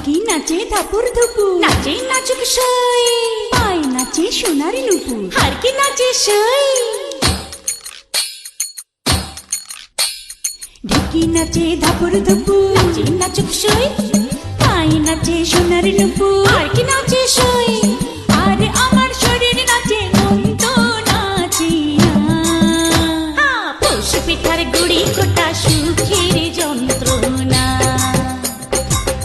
ঢাকি নাচে ধাপুর ধুপুর, নাচে নাচুক সই, পায় নাচে সোনার নুপুর, হারকি নাচে সই। ঢাকি নাচে ধাপুর ধুপুর, নাচে নাচুক সই, পায় নাচে সোনার নুপুর, হারকি নাচে সই। আর আমার শরীর নাচে, মন তো নাচে না। পৌষ পিঠার গুড়ি কোটা সুখের যন্ত্রণা,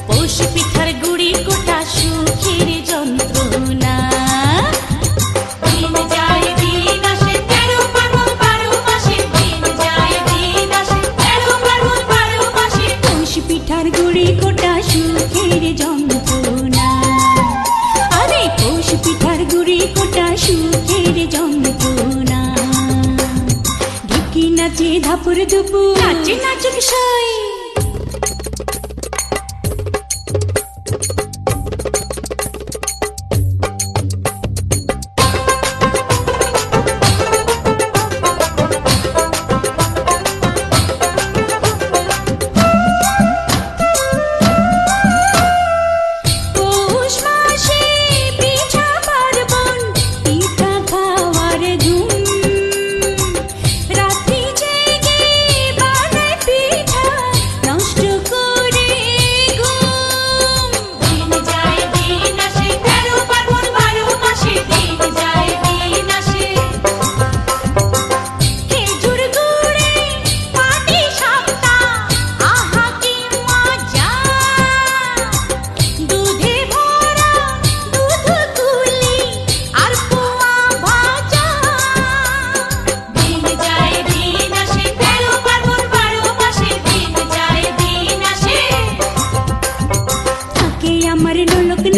পৌষ পিঠার গুড়ি কোটা সুখের যন্ত্রণা। দিন যায় দিন আসে, 13 পার্বণ 12 মাসে, দিন যায় দিন আসে, 13 পার্বণ 12 মাসে। পৌষ পিঠার গুড়ি কোটা সুখের যন্ত্রণা, আরে পৌষ পিঠার গুড়ি কোটা সুখের যন্ত্রণা। ঢাকি নাচে ধাপুর ধুপুর, নাচে নাচুক সই।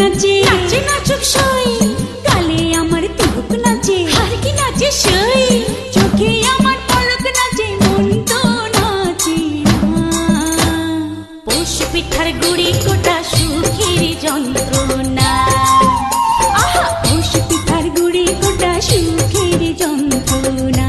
নাচে নাচে নাচুক সই, গালে আমার তিলক নাচে, হারকি নাচে সই। চোখে আমার পলক নাচে, মন তো নাচে না। পৌষ পিঠার গুড়ি কোটা সুখের যন্ত্রণা, আহা পৌষ পিঠার গুড়ি কোটা সুখের যন্ত্রণা।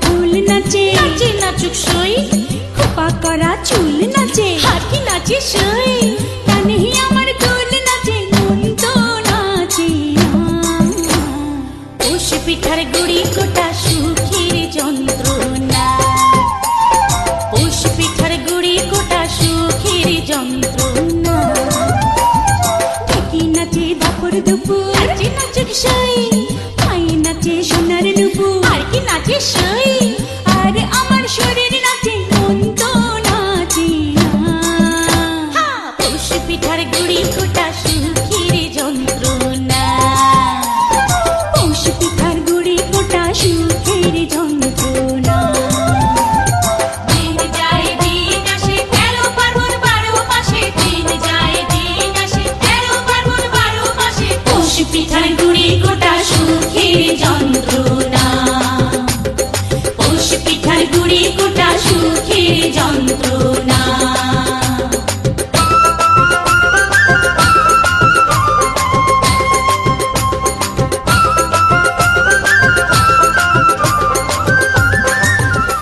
ফুল নাচে নাচে নাচুক সই, খোপা করা চুল নাচে, হারকি নাচে সই। কানে আমার দোল নাচে, মন তো নাচে না। পৌষ পিঠার গুড়ি কোটা সুখের যন্ত্রণা, পৌষ পিঠার গুড়ি কোটা সুখের যন্ত্রণা। ঢাকি নাচে ধাপুর ধুপুর, নাচে নাচুক সই।